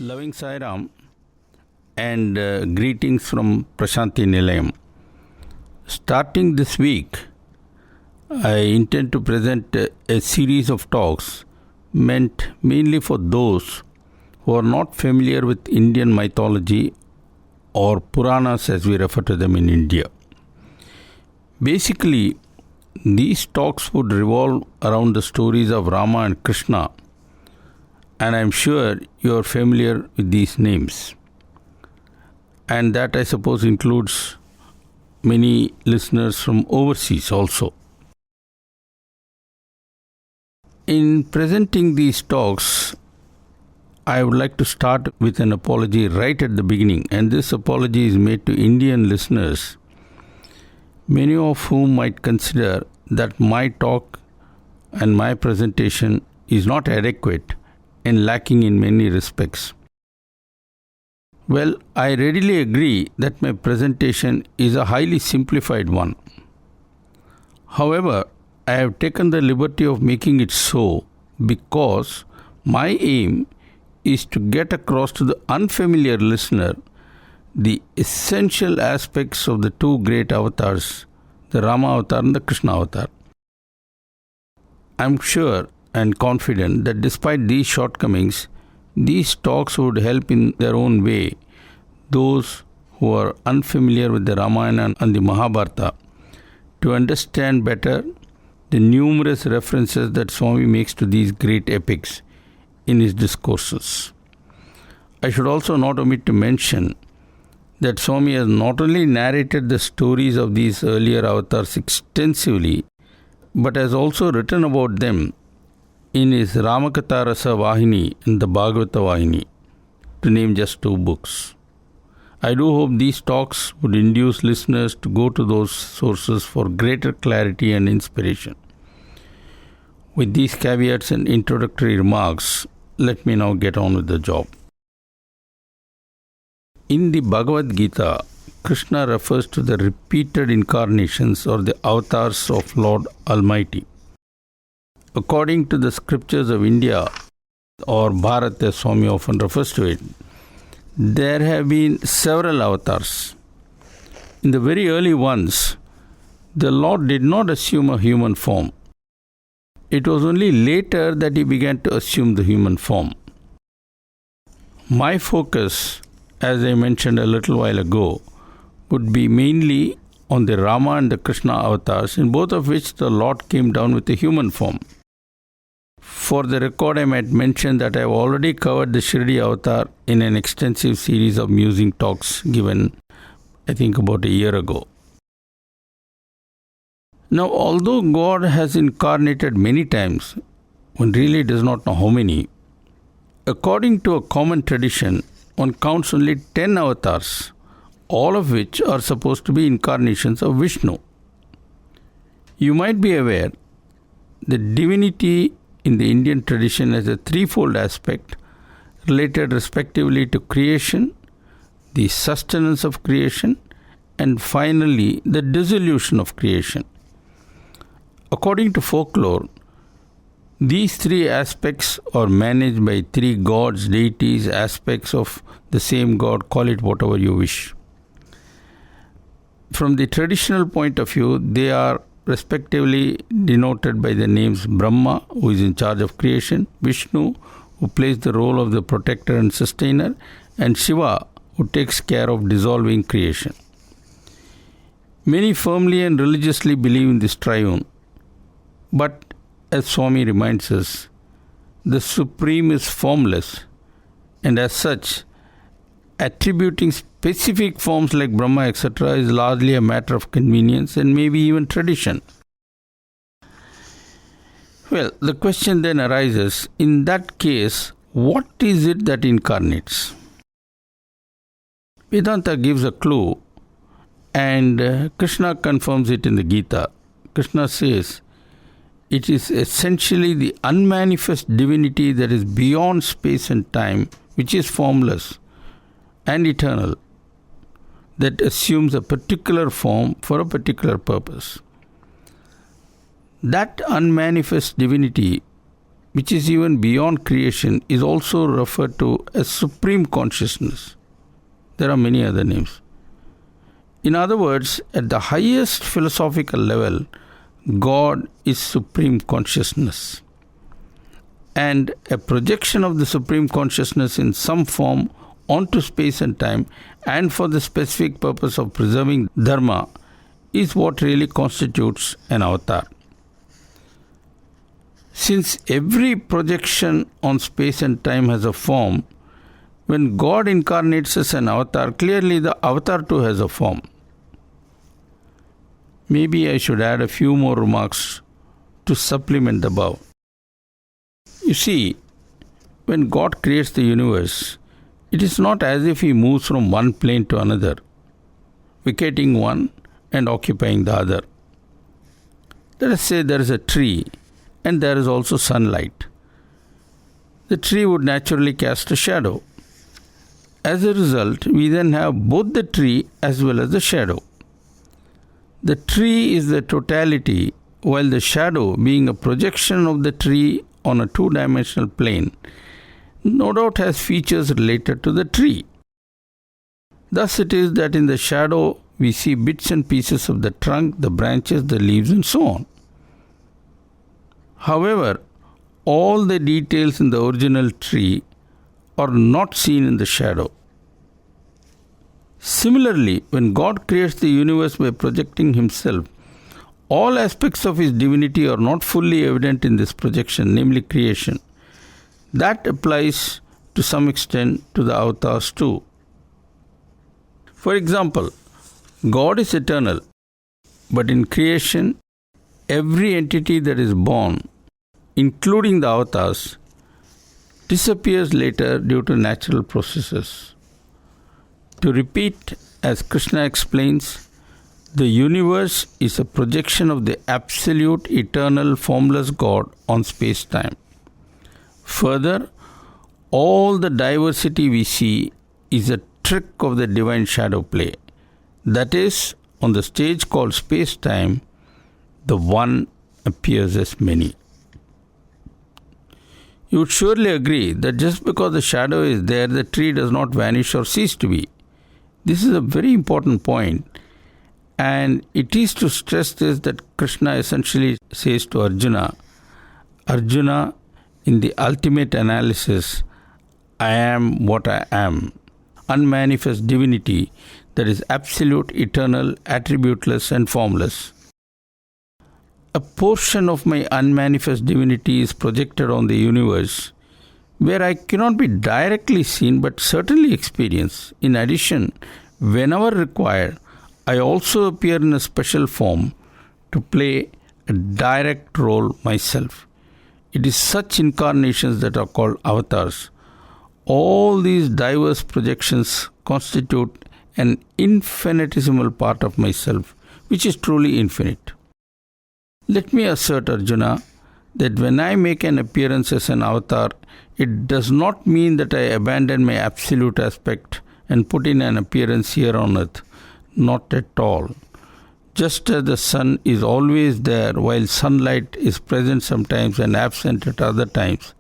Loving Sai Ram and greetings from Prashanti Nilayam. Starting this week, I intend to present a series of talks meant mainly for those who are not familiar with Indian mythology or Puranas as we refer to them in India. Basically, these talks would revolve around the stories of Rama and Krishna, and I am sure you are familiar with these names. And that, I suppose, includes many listeners from overseas also. In presenting these talks, I would like to start with an apology right at the beginning, and this apology is made to Indian listeners, many of whom might consider that my talk and my presentation is not adequate and lacking in many respects. Well, I readily agree that my presentation is a highly simplified one. However, I have taken the liberty of making it so because my aim is to get across to the unfamiliar listener the essential aspects of the two great avatars, the Rama avatar and the Krishna avatar. I am sure and confident that despite these shortcomings, these talks would help in their own way those who are unfamiliar with the Ramayana and the Mahabharata to understand better the numerous references that Swami makes to these great epics in his discourses. I should also not omit to mention that Swami has not only narrated the stories of these earlier avatars extensively, but has also written about them in his Ramakatha Rasa Vahini and the Bhagavata Vahini, to name just two books. I do hope these talks would induce listeners to go to those sources for greater clarity and inspiration. With these caveats and introductory remarks, let me now get on with the job. In the Bhagavad Gita, Krishna refers to the repeated incarnations or the avatars of Lord Almighty. According to the scriptures of India, or Bharat as Swami often refers to it, there have been several avatars. In the very early ones, the Lord did not assume a human form. It was only later that he began to assume the human form. My focus, as I mentioned a little while ago, would be mainly on the Rama and the Krishna avatars, in both of which the Lord came down with a human form. For the record, I might mention that I have already covered the Shirdi avatar in an extensive series of musing talks given, I think, about a year ago. Now, although God has incarnated many times, one really does not know how many. According to a common tradition, one counts only 10 avatars, all of which are supposed to be incarnations of Vishnu. You might be aware that divinity in the Indian tradition has a threefold aspect related respectively to creation, the sustenance of creation, and finally the dissolution of creation. According to folklore, these three aspects are managed by three gods, deities, aspects of the same god, call it whatever you wish. From the traditional point of view, they are respectively denoted by the names Brahma, who is in charge of creation, Vishnu, who plays the role of the protector and sustainer, and Shiva, who takes care of dissolving creation. Many firmly and religiously believe in this triune, but as Swami reminds us, the Supreme is formless, and as such, attributing specific forms like Brahma, etc. is largely a matter of convenience and maybe even tradition. Well, the question then arises, in that case, what is it that incarnates? Vedanta gives a clue, and Krishna confirms it in the Gita. Krishna says, it is essentially the unmanifest divinity that is beyond space and time, which is formless and eternal. that assumes a particular form for a particular purpose. That unmanifest divinity, which is even beyond creation, is also referred to as supreme consciousness. There are many other names. In other words, at the highest philosophical level, God is supreme consciousness. And a projection of the supreme consciousness in some form onto space and time, and for the specific purpose of preserving dharma, is what really constitutes an avatar. Since every projection on space and time has a form, when God incarnates as an avatar, clearly the avatar too has a form. Maybe I should add a few more remarks to supplement the above. You see, when God creates the universe, it is not as if He moves from one plane to another, vacating one and occupying the other. Let us say there is a tree and there is also sunlight. The tree would naturally cast a shadow. As a result, we then have both the tree as well as the shadow. The tree is the totality, while the shadow, being a projection of the tree on a two-dimensional plane, no doubt has features related to the tree. Thus it is that in the shadow we see bits and pieces of the trunk, the branches, the leaves, and so on. However, all the details in the original tree are not seen in the shadow. Similarly, when God creates the universe by projecting Himself, all aspects of His divinity are not fully evident in this projection, namely creation. That applies to some extent to the avatars too. For example, God is eternal, but in creation, every entity that is born, including the avatars, disappears later due to natural processes. To repeat, as Krishna explains, the universe is a projection of the absolute, eternal, formless God on space-time. Further, all the diversity we see is a trick of the divine shadow play. That is, on the stage called space-time, the one appears as many. You would surely agree that just because the shadow is there, the tree does not vanish or cease to be. This is a very important point, and it is to stress this that Krishna essentially says to Arjuna, Arjuna, in the ultimate analysis, I am what I am, unmanifest divinity that is absolute, eternal, attributeless and formless. A portion of my unmanifest divinity is projected on the universe, where I cannot be directly seen but certainly experienced. In addition, whenever required, I also appear in a special form to play a direct role myself. It is such incarnations that are called avatars. All these diverse projections constitute an infinitesimal part of myself, which is truly infinite. Let me assert, Arjuna, that when I make an appearance as an avatar, it does not mean that I abandon my absolute aspect and put in an appearance here on earth. Not at all. Just as the sun is always there while sunlight is present sometimes and absent at other times,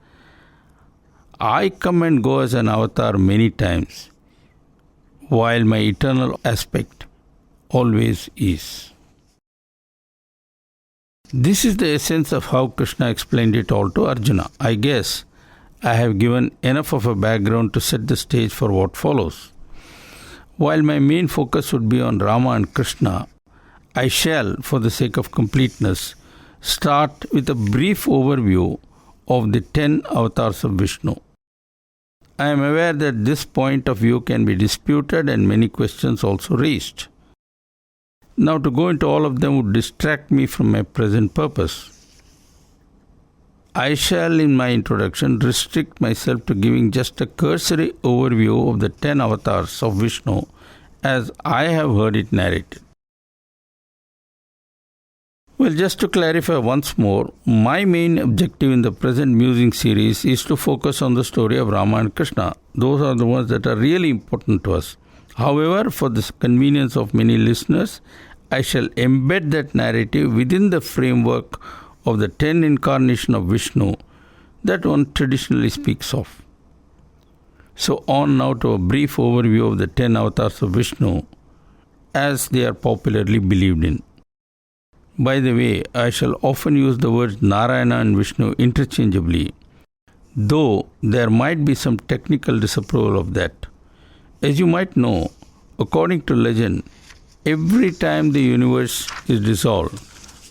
I come and go as an avatar many times, while my eternal aspect always is. This is the essence of how Krishna explained it all to Arjuna. I guess I have given enough of a background to set the stage for what follows. While my main focus would be on Rama and Krishna, I shall, for the sake of completeness, start with a brief overview of the 10 avatars of Vishnu. I am aware that this point of view can be disputed and many questions also raised. Now, to go into all of them would distract me from my present purpose. I shall, in my introduction, restrict myself to giving just a cursory overview of the 10 avatars of Vishnu as I have heard it narrated. Well, just to clarify once more, my main objective in the present Musing series is to focus on the story of Rama and Krishna. Those are the ones that are really important to us. However, for the convenience of many listeners, I shall embed that narrative within the framework of the 10 incarnations of Vishnu that one traditionally speaks of. So on now to a brief overview of the 10 avatars of Vishnu as they are popularly believed in. By the way, I shall often use the words Narayana and Vishnu interchangeably, though there might be some technical disapproval of that. As you might know, according to legend, every time the universe is dissolved,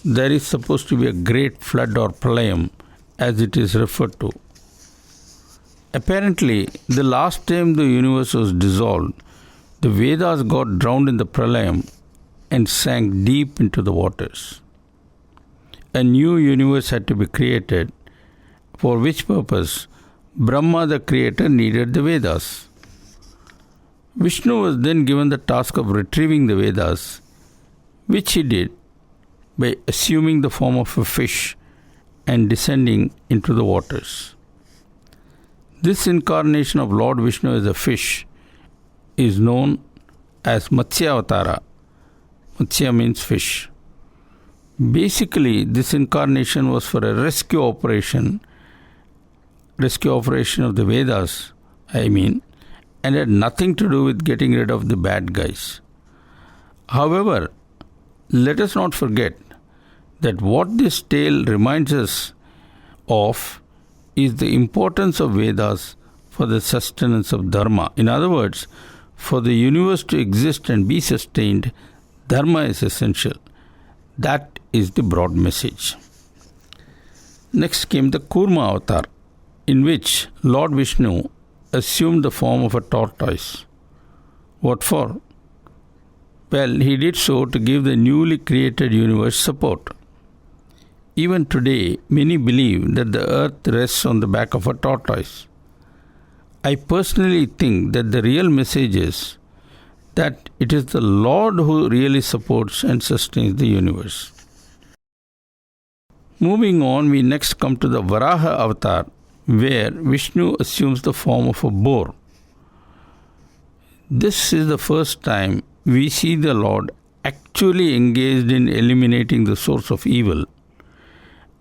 there is supposed to be a great flood or pralayam, as it is referred to. Apparently, the last time the universe was dissolved, the Vedas got drowned in the pralayam and sank deep into the waters. A new universe had to be created, for which purpose Brahma the creator needed the Vedas. Vishnu was then given the task of retrieving the Vedas, which he did by assuming the form of a fish and descending into the waters. This incarnation of Lord Vishnu as a fish is known as Matsya Avatara. Matsya means fish. Basically, this incarnation was for a rescue operation of the Vedas, and had nothing to do with getting rid of the bad guys. However, let us not forget that what this tale reminds us of is the importance of Vedas for the sustenance of Dharma. In other words, for the universe to exist and be sustained, Dharma is essential. That is the broad message. Next came the Kurma avatar, in which Lord Vishnu assumed the form of a tortoise. What for? Well, he did so to give the newly created universe support. Even today, many believe that the earth rests on the back of a tortoise. I personally think that the real message is that it is the Lord who really supports and sustains the universe. Moving on, we next come to the Varaha avatar, where Vishnu assumes the form of a boar. This is the first time we see the Lord actually engaged in eliminating the source of evil.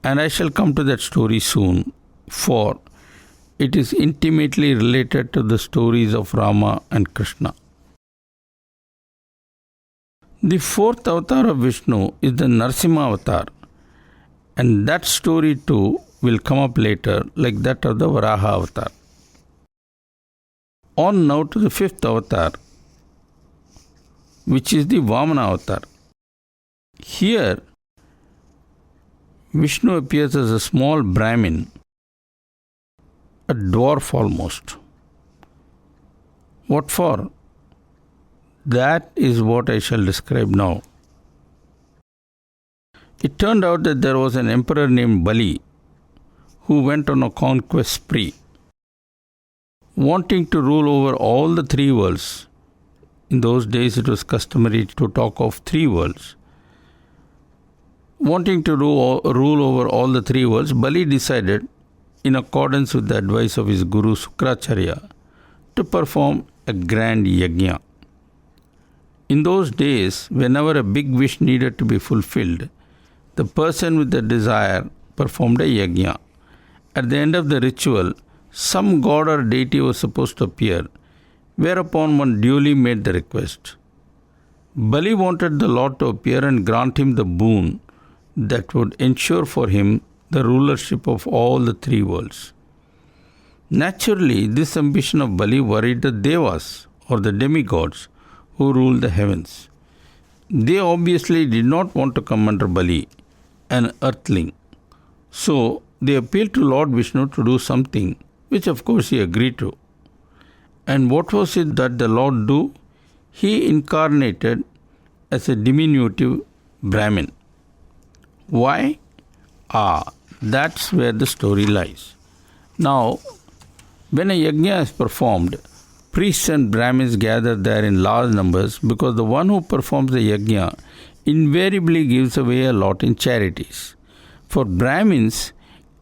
And I shall come to that story soon, for it is intimately related to the stories of Rama and Krishna. The fourth avatar of Vishnu is the Narasimha avatar, and that story too will come up later, like that of the Varaha avatar. On now to the fifth avatar, which is the Vamana avatar. Here, Vishnu appears as a small Brahmin, a dwarf almost. What for? That is what I shall describe now. It turned out that there was an emperor named Bali who went on a conquest spree, wanting to rule over all the three worlds. In those days it was customary to talk of three worlds. Wanting to rule over all the three worlds, Bali decided, in accordance with the advice of his guru Sukracharya, to perform a grand yajna. In those days, whenever a big wish needed to be fulfilled, the person with the desire performed a yajna. At the end of the ritual, some god or deity was supposed to appear, whereupon one duly made the request. Bali wanted the Lord to appear and grant him the boon that would ensure for him the rulership of all the three worlds. Naturally, this ambition of Bali worried the Devas, or the demigods, who ruled the heavens. They obviously did not want to come under Bali, an earthling. So, they appealed to Lord Vishnu to do something, which of course he agreed to. And what was it that the Lord do? He incarnated as a diminutive Brahmin. Why? That's where the story lies. Now, when a yajna is performed, priests and Brahmins gather there in large numbers because the one who performs the yajna invariably gives away a lot in charities. For Brahmins,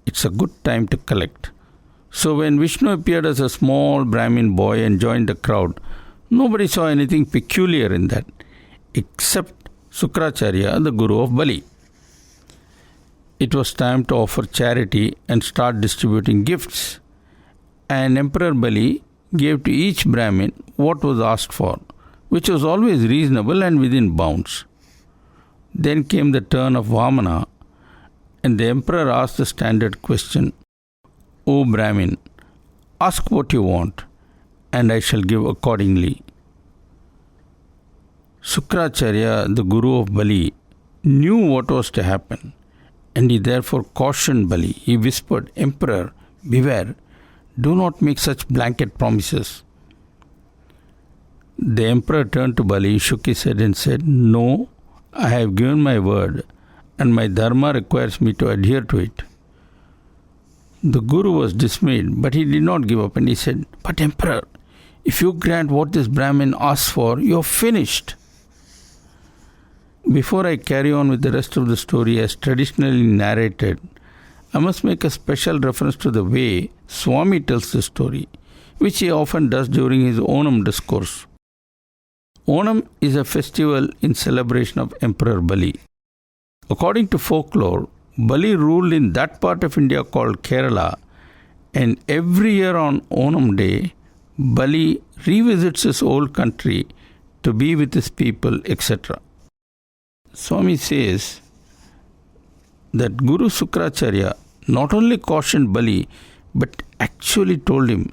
it's a good time to collect. So when Vishnu appeared as a small Brahmin boy and joined the crowd, Nobody saw anything peculiar in that, except Sukracharya, the guru of Bali. It was time to offer charity and start distributing gifts. And Emperor Bali gave to each Brahmin what was asked for, which was always reasonable and within bounds. Then came the turn of Vamana, and the emperor asked the standard question, O Brahmin, ask what you want, and I shall give accordingly. Sukracharya, the guru of Bali, knew what was to happen, and he therefore cautioned Bali. He whispered, Emperor, beware, do not make such blanket promises. The emperor turned to Bali, shook his head and said, No, I have given my word, and my dharma requires me to adhere to it. The guru was dismayed, but he did not give up, and he said, But Emperor, if you grant what this Brahmin asks for, you are finished. Before I carry on with the rest of the story as traditionally narrated, I must make a special reference to the way Swami tells the story, which he often does during his Onam discourse. Onam is a festival in celebration of Emperor Bali. According to folklore, Bali ruled in that part of India called Kerala, and every year on Onam Day, Bali revisits his old country to be with his people, etc. Swami says that Guru Sukracharya not only cautioned Bali, but actually told him,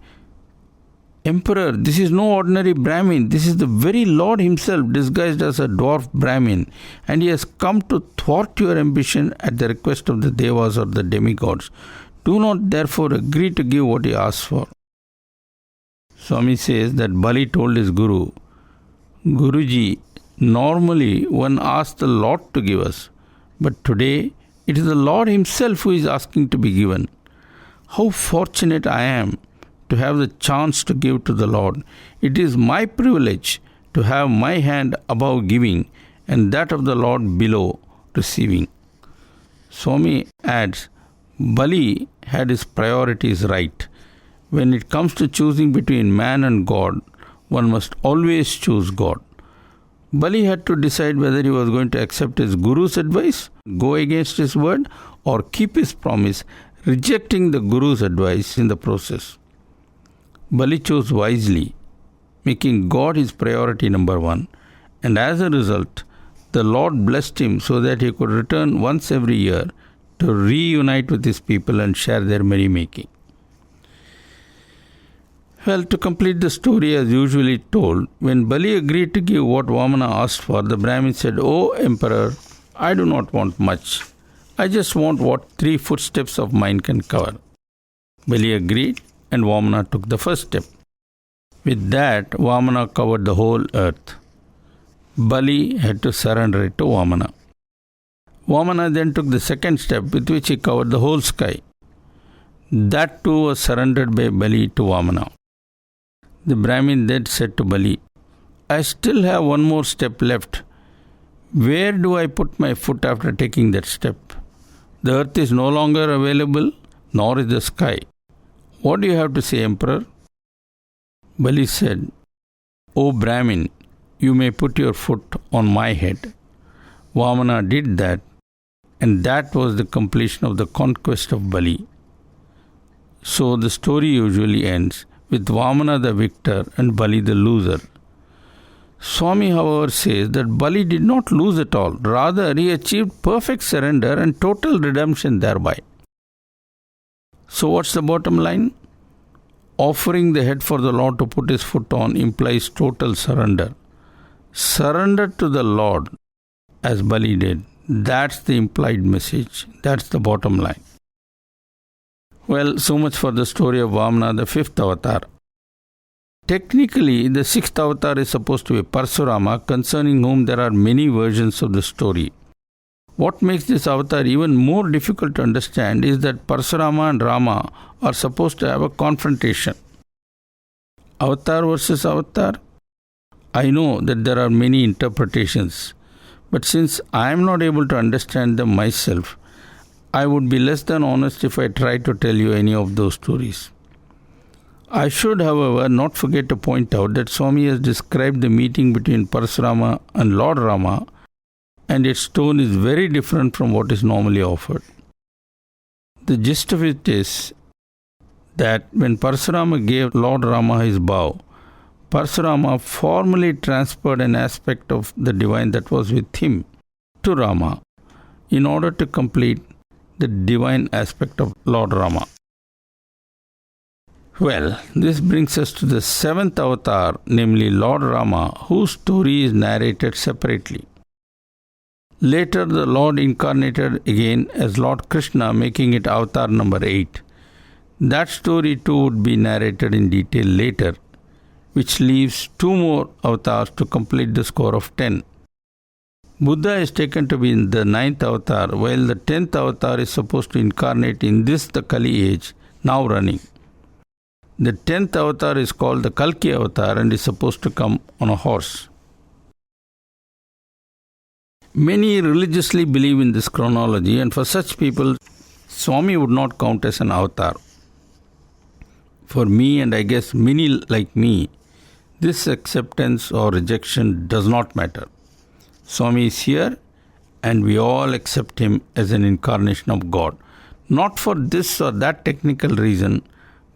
Emperor, this is no ordinary Brahmin. This is the very Lord himself disguised as a dwarf Brahmin, and he has come to thwart your ambition at the request of the Devas or the demigods. Do not therefore agree to give what he asks for. Swami says that Bali told his Guru, Guruji, normally one asks the Lord to give us, but today it is the Lord himself who is asking to be given. How fortunate I am to have the chance to give to the Lord. It is my privilege to have my hand above giving and that of the Lord below receiving. Swami adds, Bali had his priorities right. When it comes to choosing between man and God, one must always choose God. Bali had to decide whether he was going to accept his Guru's advice, go against his word, or keep his promise, rejecting the Guru's advice in the process. Bali chose wisely, making God his priority number one, and as a result, the Lord blessed him so that he could return once every year to reunite with his people and share their merrymaking. Well, to complete the story as usually told, when Bali agreed to give what Vamana asked for, the Brahmin said, O Emperor, I do not want much. I just want what 3 footsteps of mine can cover. Bali agreed, and Vamana took the first step. With that, Vamana covered the whole earth. Bali had to surrender it to Vamana. Vamana then took the second step, with which he covered the whole sky. That too was surrendered by Bali to Vamana. The Brahmin then said to Bali, I still have one more step left. Where do I put my foot after taking that step? The earth is no longer available, nor is the sky. What do you have to say, Emperor? Bali said, O Brahmin, you may put your foot on my head. Vamana did that, and that was the completion of the conquest of Bali. So the story usually ends with Vamana the victor and Bali the loser. Swami, however, says that Bali did not lose at all. Rather, he achieved perfect surrender and total redemption thereby. So what's the bottom line? Offering the head for the Lord to put his foot on implies total surrender. Surrender to the Lord as Bali did. That's the implied message. That's the bottom line. Well, so much for the story of Vamana, the 5th avatar. Technically, the 6th avatar is supposed to be Parsurama, concerning whom there are many versions of the story. What makes this avatar even more difficult to understand is that Parsurama and Rama are supposed to have a confrontation. Avatar versus avatar? I know that there are many interpretations, but since I am not able to understand them myself, I would be less than honest if I try to tell you any of those stories. I should, however, not forget to point out that Swami has described the meeting between Parasurama and Lord Rama, and its tone is very different from what is normally offered. The gist of it is that when Parasurama gave Lord Rama his bow, Parasurama formally transferred an aspect of the divine that was with him to Rama in order to complete the divine aspect of Lord Rama. Well, this brings us to the seventh avatar, namely Lord Rama, whose story is narrated separately. Later, the Lord incarnated again as Lord Krishna, making it avatar number 8. That story too would be narrated in detail later, which leaves 2 more avatars to complete the score of 10. Buddha is taken to be in the 9th avatar, while the 10th avatar is supposed to incarnate in this, the Kali age, now running. The 10th avatar is called the Kalki avatar and is supposed to come on a horse. Many religiously believe in this chronology, and for such people, Swami would not count as an avatar. For me, and I guess many like me, this acceptance or rejection does not matter. Swami is here, and we all accept him as an incarnation of God. Not for this or that technical reason,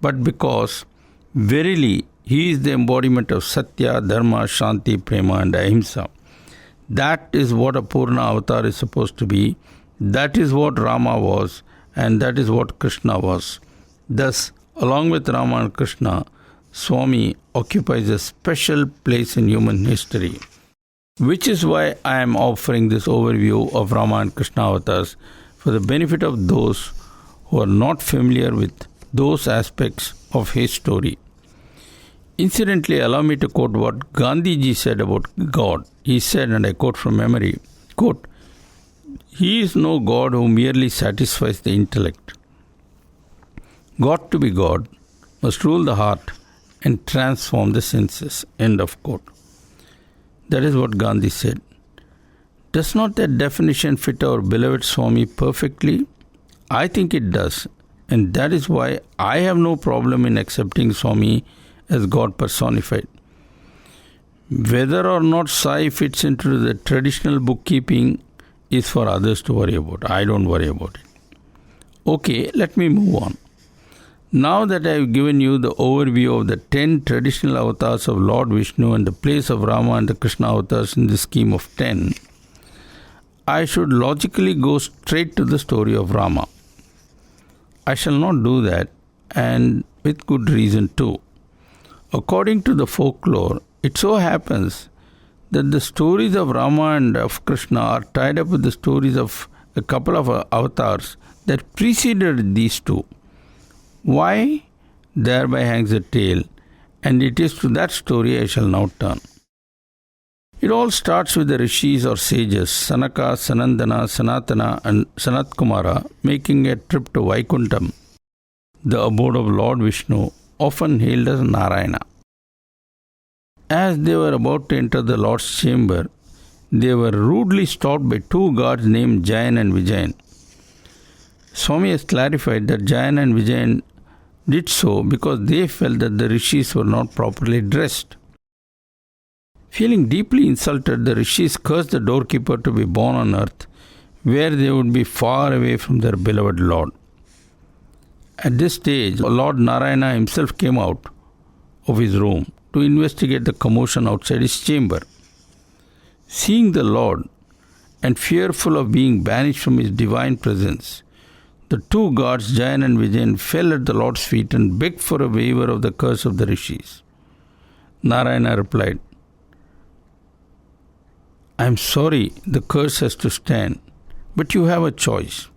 but because verily he is the embodiment of Sathya, Dharma, Shanti, Prema and Ahimsa. That is what a Purna avatar is supposed to be. That is what Rama was, and that is what Krishna was. Thus, along with Rama and Krishna, Swami occupies a special place in human history. Which is why I am offering this overview of Rama and Krishna avatars for the benefit of those who are not familiar with those aspects of his story. Incidentally, allow me to quote what Gandhiji said about God. He said, and I quote from memory, quote, "He is no God who merely satisfies the intellect. God to be God must rule the heart and transform the senses." End of quote. That is what Gandhi said. Does not that definition fit our beloved Swami perfectly? I think it does. And that is why I have no problem in accepting Swami as God personified. Whether or not Sai fits into the traditional bookkeeping is for others to worry about. I don't worry about it. Okay, let me move on. Now that I have given you the overview of the 10 traditional avatars of Lord Vishnu and the place of Rama and the Krishna avatars in the scheme of 10, I should logically go straight to the story of Rama. I shall not do that, and with good reason too. According to the folklore, it so happens that the stories of Rama and of Krishna are tied up with the stories of a couple of avatars that preceded these two. Why? Thereby hangs a tale, and it is to that story I shall now turn. It all starts with the rishis or sages, Sanaka, Sanandana, Sanatana and Sanatkumara making a trip to Vaikuntham, the abode of Lord Vishnu, often hailed as Narayana. As they were about to enter the Lord's chamber, they were rudely stopped by 2 guards named Jayan and Vijayan. Swami has clarified that Jayan and Vijayan did so because they felt that the rishis were not properly dressed. Feeling deeply insulted, the rishis cursed the doorkeeper to be born on earth, where they would be far away from their beloved Lord. At this stage, Lord Narayana himself came out of his room to investigate the commotion outside his chamber. Seeing the Lord, and fearful of being banished from his divine presence, the 2 guards, Jayan and Vijayan, fell at the Lord's feet and begged for a waiver of the curse of the rishis. Narayana replied, "I am sorry the curse has to stand, but you have a choice.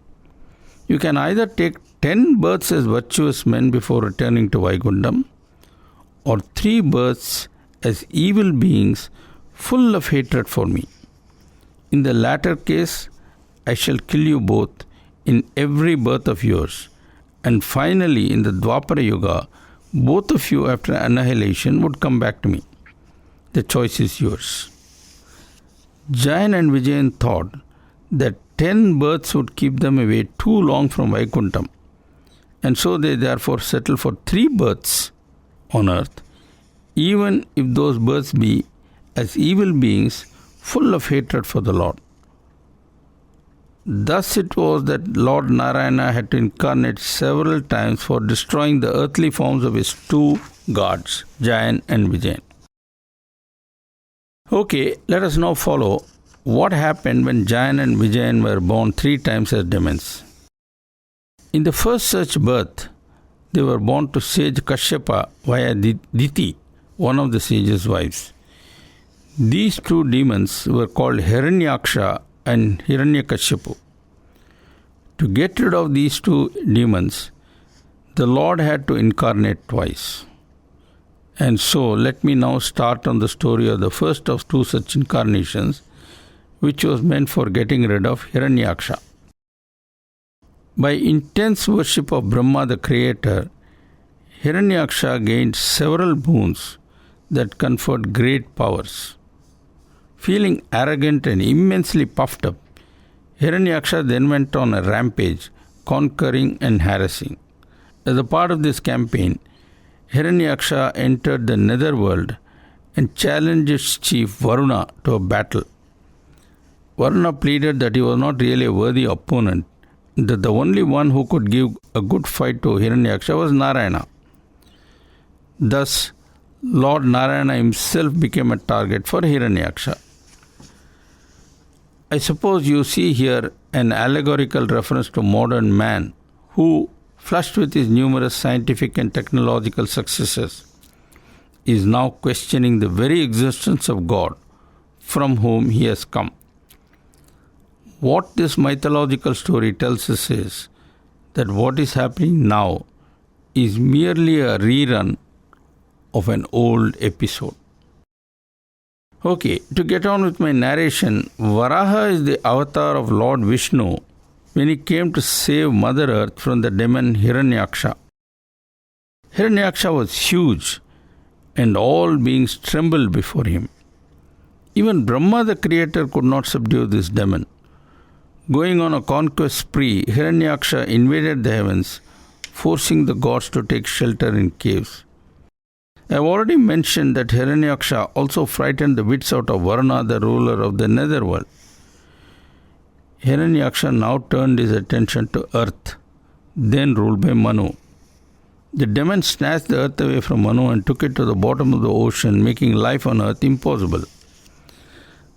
You can either take 10 births as virtuous men before returning to Vaikuntham, or 3 births as evil beings full of hatred for me. In the latter case, I shall kill you both in every birth of yours, and finally in the Dwapara Yuga, both of you after annihilation would come back to me. The choice is yours." Jayan and Vijayan thought that 10 births would keep them away too long from Vaikuntham, and so they therefore settled for 3 births on earth, even if those births be as evil beings full of hatred for the Lord. Thus it was that Lord Narayana had to incarnate several times for destroying the earthly forms of his two gods, Jayan and Vijayan. Okay, let us now follow what happened when Jayan and Vijayan were born 3 times as demons. In the first such birth, they were born to sage Kashyapa via Diti, one of the sage's wives. These 2 demons were called Hiranyaksha and Hiranyakashipu. To get rid of these 2 demons, the Lord had to incarnate twice. And so, let me now start on the story of the first of 2 such incarnations, which was meant for getting rid of Hiranyaksha. By intense worship of Brahma the Creator, Hiranyaksha gained several boons that conferred great powers. Feeling arrogant and immensely puffed up, Hiranyaksha then went on a rampage, conquering and harassing. As a part of this campaign, Hiranyaksha entered the netherworld and challenged its chief Varuna to a battle. Varuna pleaded that he was not really a worthy opponent, that the only one who could give a good fight to Hiranyaksha was Narayana. Thus, Lord Narayana himself became a target for Hiranyaksha. I suppose you see here an allegorical reference to modern man who, flushed with his numerous scientific and technological successes, is now questioning the very existence of God from whom he has come. What this mythological story tells us is that what is happening now is merely a rerun of an old episode. Okay, to get on with my narration, Varaha is the avatar of Lord Vishnu when he came to save Mother Earth from the demon Hiranyaksha. Hiranyaksha was huge and all beings trembled before him. Even Brahma the Creator could not subdue this demon. Going on a conquest spree, Hiranyaksha invaded the heavens, forcing the gods to take shelter in caves. I have already mentioned that Hiranyaksha also frightened the wits out of Varuna, the ruler of the netherworld. Hiranyaksha now turned his attention to earth, then ruled by Manu. The demon snatched the earth away from Manu and took it to the bottom of the ocean, making life on earth impossible.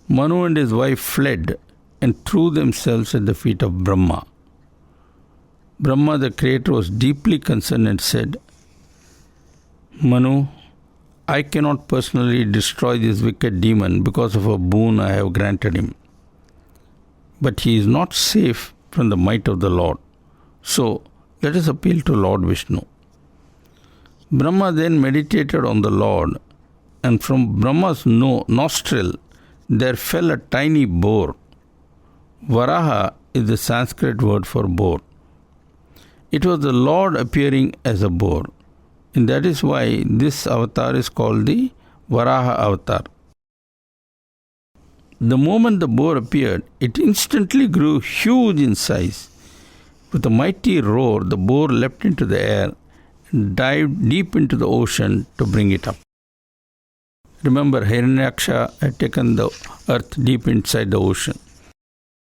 Manu and his wife fled and threw themselves at the feet of Brahma. Brahma the Creator was deeply concerned and said, Manu, I cannot personally destroy this wicked demon because of a boon I have granted him. But he is not safe from the might of the Lord. So, let us appeal to Lord Vishnu. Brahma then meditated on the Lord, and from Brahma's nostril there fell a tiny boar. Varaha is the Sanskrit word for boar. It was the Lord appearing as a boar, and that is why this avatar is called the Varaha avatar. The moment the boar appeared, it instantly grew huge in size. With a mighty roar, the boar leapt into the air and dived deep into the ocean to bring it up. Remember, Hiranyaksha had taken the earth deep inside the ocean.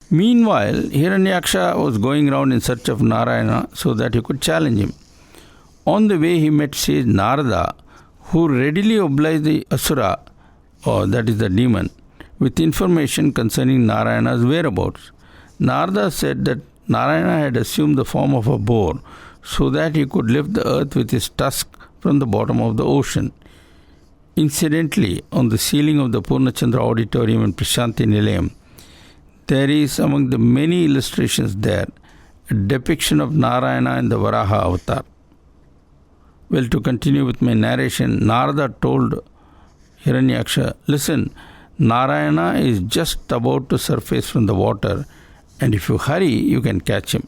Meanwhile, Hiranyaksha was going around in search of Narayana so that he could challenge him. On the way, he met sage Narada, who readily obliged the Asura, or that is the demon, with information concerning Narayana's whereabouts. Narada said that Narayana had assumed the form of a boar so that he could lift the earth with his tusk from the bottom of the ocean. Incidentally, on the ceiling of the Purnachandra Auditorium in Prashanti Nilayam, there is, among the many illustrations there, a depiction of Narayana in the Varaha avatar. Well, to continue with my narration, Narada told Hiranyaksha, listen, Narayana is just about to surface from the water, and if you hurry, you can catch him.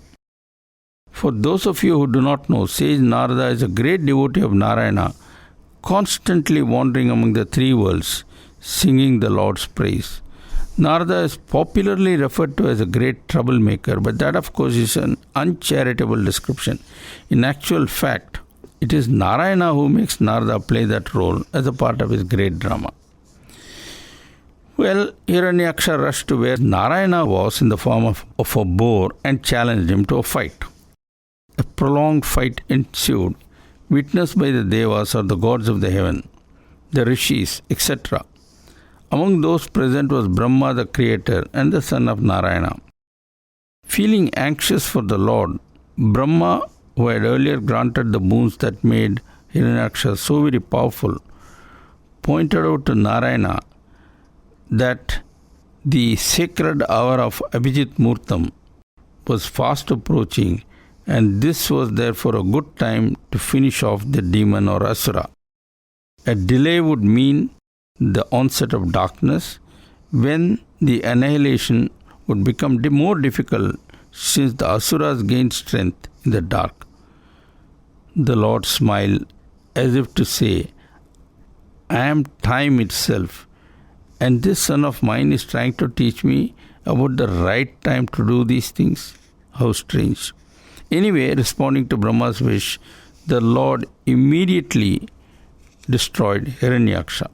For those of you who do not know, sage Narada is a great devotee of Narayana, constantly wandering among the 3 worlds, singing the Lord's praise. Narada is popularly referred to as a great troublemaker, but that of course is an uncharitable description. In actual fact, it is Narayana who makes Narada play that role as a part of his great drama. Well, Hiranyaksha rushed to where Narayana was in the form of a boar and challenged him to a fight. A prolonged fight ensued, witnessed by the Devas or the gods of the heaven, the Rishis, etc. Among those present was Brahma, the creator, and the son of Narayana. Feeling anxious for the Lord, Brahma, who had earlier granted the boons that made Hiranyaksha so very powerful, pointed out to Narayana that the sacred hour of Abhijit Murtam was fast approaching, and this was therefore a good time to finish off the demon or asura. A delay would mean the onset of darkness, when the annihilation would become more difficult since the asuras gained strength in the dark. The Lord smiled as if to say, I am time itself, and this son of mine is trying to teach me about the right time to do these things. How strange. Anyway, responding to Brahma's wish, the Lord immediately destroyed Hiranyaksha.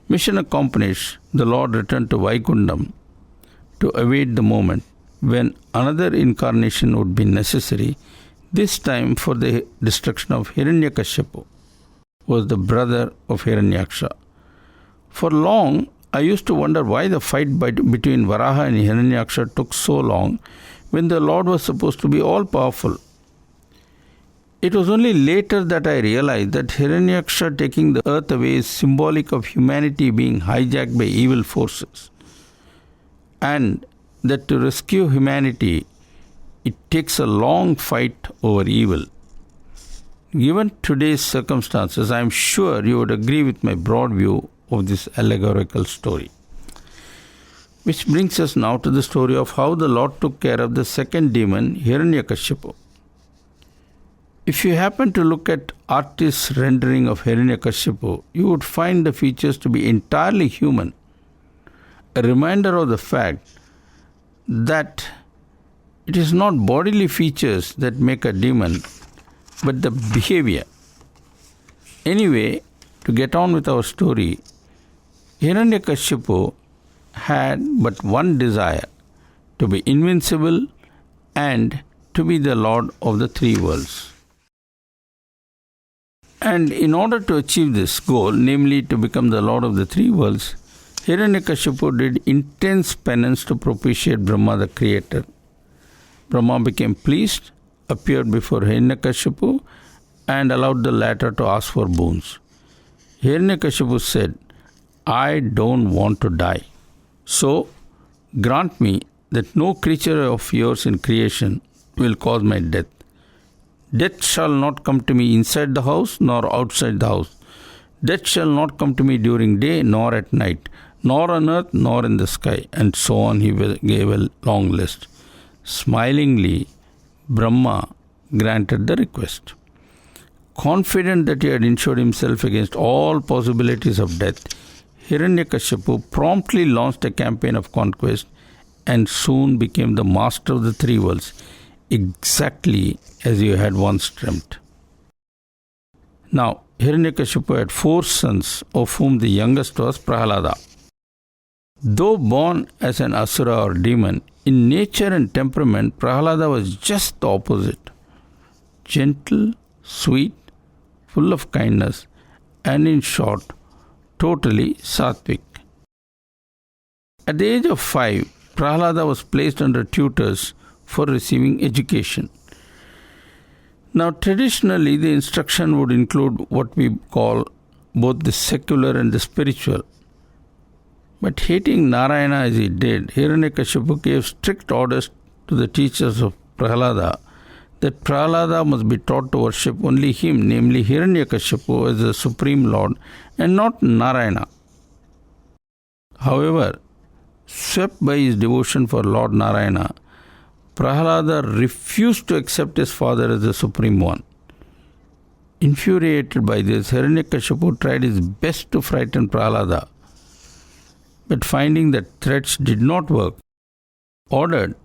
Mission accomplished, the Lord returned to Vaikundam to await the moment when another incarnation would be necessary, this time for the destruction of Hiranyakashipu, who was the brother of Hiranyaksha. For long, I used to wonder why the fight between Varaha and Hiranyaksha took so long when the Lord was supposed to be all-powerful. It was only later that I realized that Hiranyaksha taking the earth away is symbolic of humanity being hijacked by evil forces, and that to rescue humanity, it takes a long fight over evil. Given today's circumstances, I am sure you would agree with my broad view of this allegorical story. Which brings us now to the story of how the Lord took care of the second demon, Hiranyakashipu. If you happen to look at artists' rendering of Hiranyakashipu, you would find the features to be entirely human, a reminder of the fact that it is not bodily features that make a demon, but the behavior. Anyway, to get on with our story, Hiranyakashipu had but one desire, to be invincible and to be the Lord of the three worlds. And in order to achieve this goal, namely to become the Lord of the three worlds, Hiranyakashipu did intense penance to propitiate Brahma the creator. Brahma became pleased, appeared before Hiranyakashipu, and allowed the latter to ask for boons. Hiranyakashipu said, I don't want to die. So, grant me that no creature of yours in creation will cause my death. Death shall not come to me inside the house nor outside the house. Death shall not come to me during day nor at night, nor on earth nor in the sky. And so on, he gave a long list. Smilingly, Brahma granted the request. Confident that he had insured himself against all possibilities of death, Hiranyakashipu promptly launched a campaign of conquest and soon became the master of the three worlds, exactly as he had once dreamt. Now, Hiranyakashipu had 4 sons, of whom the youngest was Prahalada. Though born as an asura or demon, in nature and temperament, Prahalada was just the opposite. Gentle, sweet, full of kindness, and in short, totally sattvic. At the age of 5, Prahalada was placed under tutors for receiving education. Now, traditionally, the instruction would include what we call both the secular and the spiritual. But hating Narayana as he did, Hiranyakashipu gave strict orders to the teachers of Prahalada that Prahalada must be taught to worship only him, namely Hiranyakashipu, as the Supreme Lord and not Narayana. However, swept by his devotion for Lord Narayana, Prahalada refused to accept his father as the Supreme One. Infuriated by this, Hiranyakashipu tried his best to frighten Prahalada, but finding that threats did not work, ordered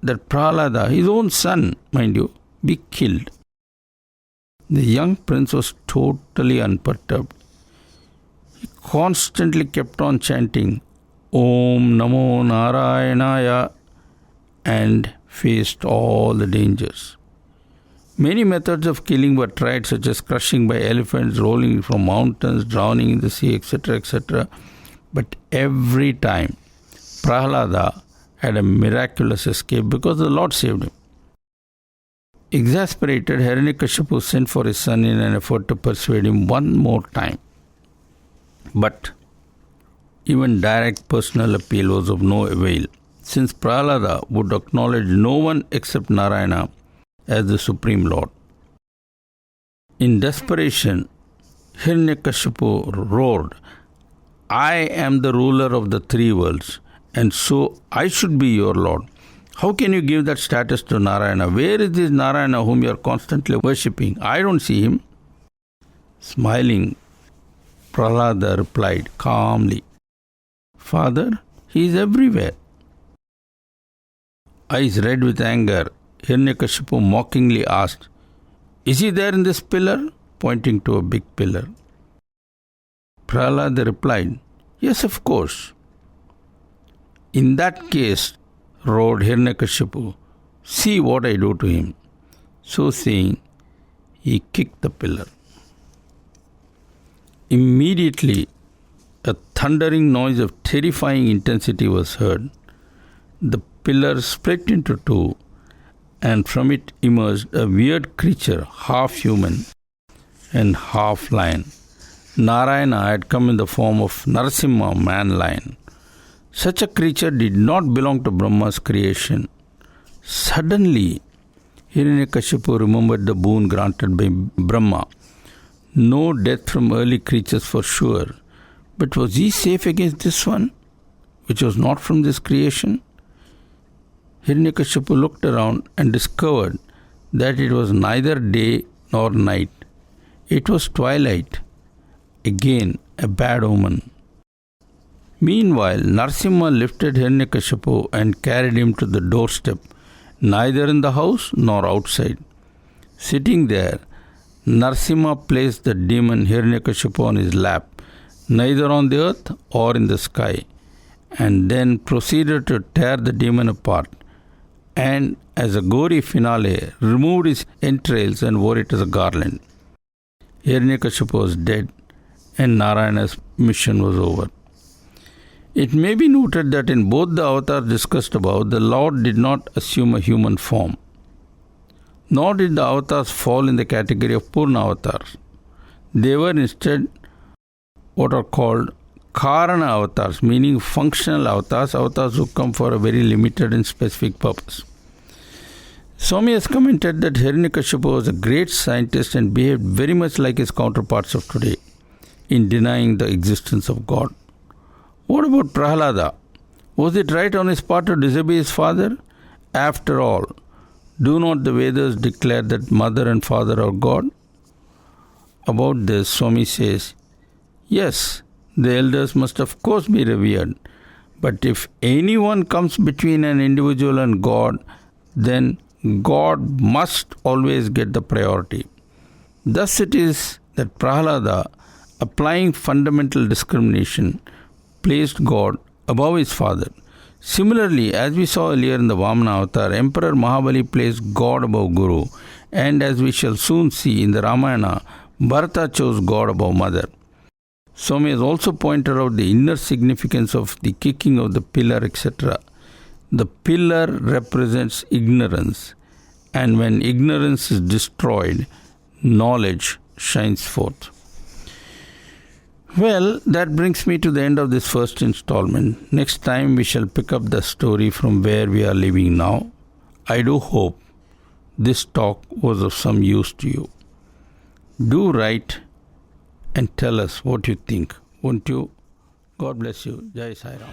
that Prahalada, his own son, mind you, be killed. The young prince was totally unperturbed. He constantly kept on chanting Om Namo Narayanaya and faced all the dangers. Many methods of killing were tried, such as crushing by elephants, rolling from mountains, drowning in the sea, etc., etc. But every time, Prahlada had a miraculous escape because the Lord saved him. Exasperated, Hiranyakashipu sent for his son in an effort to persuade him one more time. But even direct personal appeal was of no avail, since Prahlada would acknowledge no one except Narayana as the Supreme Lord. In desperation, Hiranyakashipu roared, I am the ruler of the three worlds, and so I should be your Lord. How can you give that status to Narayana? Where is this Narayana whom you are constantly worshipping? I don't see him. Smiling, Prahlada replied calmly, Father, he is everywhere. Eyes red with anger, Hiranyakashipu mockingly asked, Is he there in this pillar? Pointing to a big pillar. Prahlada replied, Yes, of course. In that case, roared Hiranyakashipu, see what I do to him. So saying, he kicked the pillar. Immediately, a thundering noise of terrifying intensity was heard. The pillar split into two, and from it emerged a weird creature, half human and half lion. Narayana had come in the form of Narasimha, man-lion. Such a creature did not belong to Brahma's creation. Suddenly, Hiranyakashipu remembered the boon granted by Brahma. No death from early creatures for sure. But was he safe against this one, which was not from this creation? Hiranyakashipu looked around and discovered that it was neither day nor night. It was twilight. Again, a bad omen. Meanwhile, Narasimha lifted Hiranyakashipu and carried him to the doorstep, neither in the house nor outside. Sitting there, Narasimha placed the demon Hiranyakashipu on his lap, neither on the earth or in the sky, and then proceeded to tear the demon apart, and as a gory finale, removed his entrails and wore it as a garland. Hiranyakashipu was dead, and Narayana's mission was over. It may be noted that in both the avatars discussed above, the Lord did not assume a human form. Nor did the avatars fall in the category of Purna avatars. They were instead what are called Karana avatars, meaning functional avatars, avatars who come for a very limited and specific purpose. Swami has commented that Hiranyakashipu was a great scientist and behaved very much like his counterparts of today in denying the existence of God. What about Prahlada? Was it right on his part to disobey his father? After all, do not the Vedas declare that mother and father are God? About this, Swami says, yes, the elders must of course be revered, but if anyone comes between an individual and God, then God must always get the priority. Thus it is that Prahlada, applying fundamental discrimination, placed God above his father. Similarly, as we saw earlier in the Vamana avatar, Emperor Mahabali placed God above Guru, and as we shall soon see in the Ramayana, Bharata chose God above mother. Swami has also pointed out the inner significance of the kicking of the pillar, etc. The pillar represents ignorance, and when ignorance is destroyed, knowledge shines forth. Well, that brings me to the end of this first installment. Next time we shall pick up the story from where we are living now. I do hope this talk was of some use to you. Do write and tell us what you think, won't you? God bless you. Jai Sai Ram.